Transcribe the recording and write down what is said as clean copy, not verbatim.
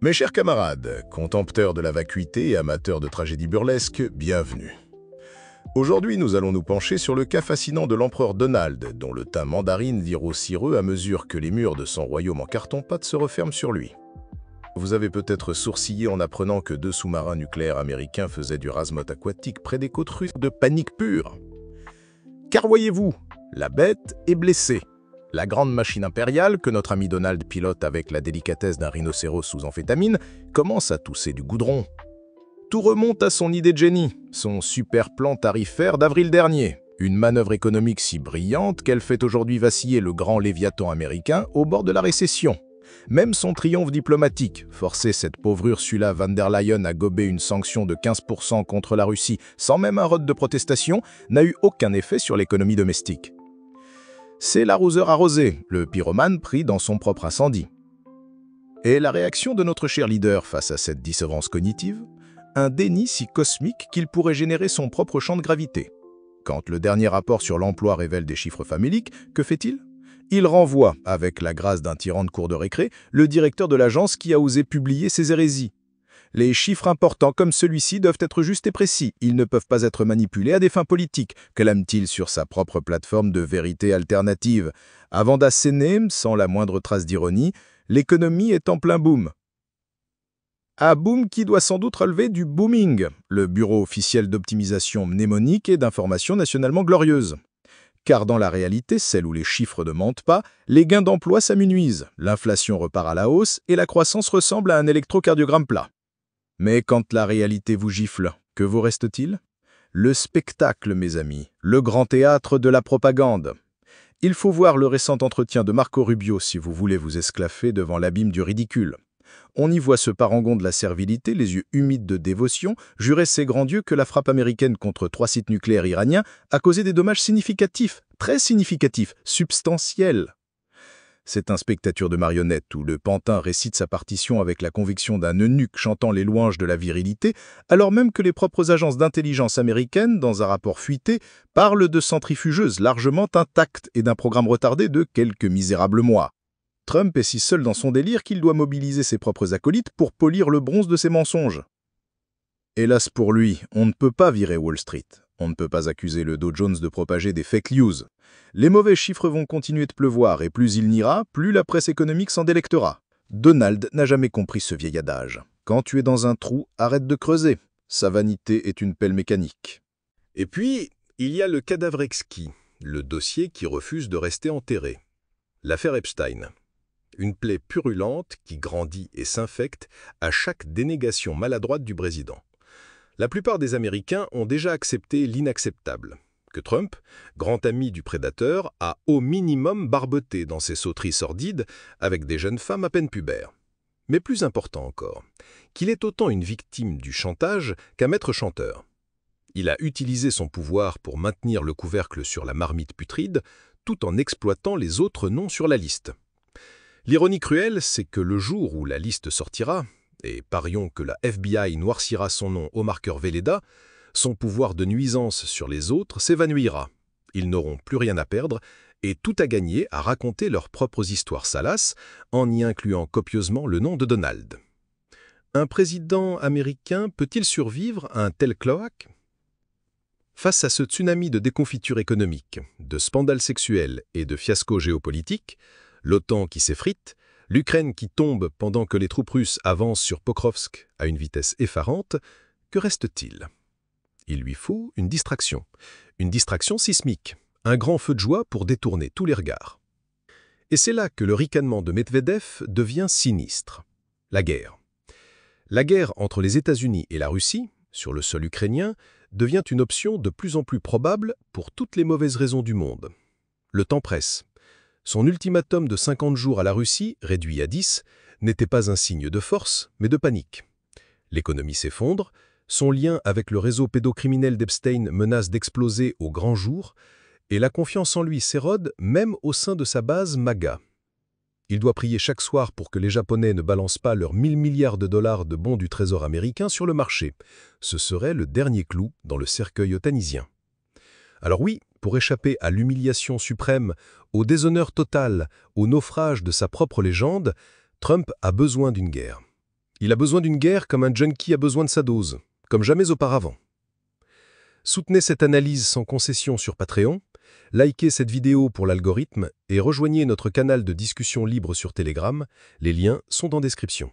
Mes chers camarades, contempteurs de la vacuité et amateurs de tragédies burlesques, bienvenue. Aujourd'hui, nous allons nous pencher sur le cas fascinant de l'empereur Donald, dont le teint mandarine vire au cireux à mesure que les murs de son royaume en carton-pâte se referment sur lui. Vous avez peut-être sourcillé en apprenant que 2 sous-marins nucléaires américains faisaient du rasmot aquatique près des côtes russes de panique pure. Car voyez-vous, la bête est blessée. La grande machine impériale, que notre ami Donald pilote avec la délicatesse d'un rhinocéros sous amphétamine, commence à tousser du goudron. Tout remonte à son idée de génie, son super plan tarifaire d'avril dernier. Une manœuvre économique si brillante qu'elle fait aujourd'hui vaciller le grand Léviathan américain au bord de la récession. Même son triomphe diplomatique, forcer cette pauvre Ursula von der Leyen à gober une sanction de 15% contre la Russie sans même un vote de protestation, n'a eu aucun effet sur l'économie domestique. C'est l'arroseur arrosé, le pyromane pris dans son propre incendie. Et la réaction de notre cher leader face à cette dissonance cognitive? Un déni si cosmique qu'il pourrait générer son propre champ de gravité. Quand le dernier rapport sur l'emploi révèle des chiffres faméliques, que fait-il? Il renvoie, avec la grâce d'un tyran de cour de récré, le directeur de l'agence qui a osé publier ses hérésies. Les chiffres importants comme celui-ci doivent être justes et précis. Ils ne peuvent pas être manipulés à des fins politiques, clame-t-il sur sa propre plateforme de vérité alternative, avant d'asséner, sans la moindre trace d'ironie, l'économie est en plein boom. Un boom qui doit sans doute relever du booming, le bureau officiel d'optimisation mnémonique et d'information nationalement glorieuse. Car dans la réalité, celle où les chiffres ne mentent pas, les gains d'emploi s'amenuisent, l'inflation repart à la hausse et la croissance ressemble à un électrocardiogramme plat. Mais quand la réalité vous gifle, que vous reste-t-il? Le spectacle, mes amis, le grand théâtre de la propagande. Il faut voir le récent entretien de Marco Rubio si vous voulez vous esclaffer devant l'abîme du ridicule. On y voit ce parangon de la servilité, les yeux humides de dévotion, jurer ses grands dieux que la frappe américaine contre 3 sites nucléaires iraniens a causé des dommages significatifs, très significatifs, substantiels. C'est un spectateur de marionnettes où le pantin récite sa partition avec la conviction d'un eunuque chantant les louanges de la virilité, alors même que les propres agences d'intelligence américaines, dans un rapport fuité, parlent de centrifugeuses largement intactes et d'un programme retardé de quelques misérables mois. Trump est si seul dans son délire qu'il doit mobiliser ses propres acolytes pour polir le bronze de ses mensonges. Hélas pour lui, on ne peut pas virer Wall Street. On ne peut pas accuser le Dow Jones de propager des fake news. Les mauvais chiffres vont continuer de pleuvoir et plus il n'ira, plus la presse économique s'en délectera. Donald n'a jamais compris ce vieil adage. Quand tu es dans un trou, arrête de creuser. Sa vanité est une pelle mécanique. Et puis, il y a le cadavre exquis, le dossier qui refuse de rester enterré. L'affaire Epstein. Une plaie purulente qui grandit et s'infecte à chaque dénégation maladroite du président. La plupart des Américains ont déjà accepté l'inacceptable, que Trump, grand ami du prédateur, a au minimum barboté dans ses sauteries sordides avec des jeunes femmes à peine pubères. Mais plus important encore, qu'il est autant une victime du chantage qu'un maître chanteur. Il a utilisé son pouvoir pour maintenir le couvercle sur la marmite putride, tout en exploitant les autres noms sur la liste. L'ironie cruelle, c'est que le jour où la liste sortira, et parions que la FBI noircira son nom au marqueur Velleda, son pouvoir de nuisance sur les autres s'évanouira. Ils n'auront plus rien à perdre et tout à gagner à raconter leurs propres histoires salaces en y incluant copieusement le nom de Donald. Un président américain peut-il survivre à un tel cloaque? Face à ce tsunami de déconfiture économique, de scandales sexuels et de fiascos géopolitiques, l'OTAN qui s'effrite, l'Ukraine qui tombe pendant que les troupes russes avancent sur Pokrovsk à une vitesse effarante, que reste-t-il? Il lui faut une distraction sismique, un grand feu de joie pour détourner tous les regards. Et c'est là que le ricanement de Medvedev devient sinistre. La guerre. La guerre entre les États-Unis et la Russie, sur le sol ukrainien, devient une option de plus en plus probable pour toutes les mauvaises raisons du monde. Le temps presse. Son ultimatum de 50 jours à la Russie, réduit à 10, n'était pas un signe de force, mais de panique. L'économie s'effondre, son lien avec le réseau pédocriminel d'Epstein menace d'exploser au grand jour, et la confiance en lui s'érode même au sein de sa base MAGA. Il doit prier chaque soir pour que les Japonais ne balancent pas leurs 1000 milliards de dollars de bons du Trésor américain sur le marché. Ce serait le dernier clou dans le cercueil otanisien. Alors oui, pour échapper à l'humiliation suprême, au déshonneur total, au naufrage de sa propre légende, Trump a besoin d'une guerre. Il a besoin d'une guerre comme un junkie a besoin de sa dose, comme jamais auparavant. Soutenez cette analyse sans concession sur Patreon, likez cette vidéo pour l'algorithme et rejoignez notre canal de discussion libre sur Telegram, les liens sont en description.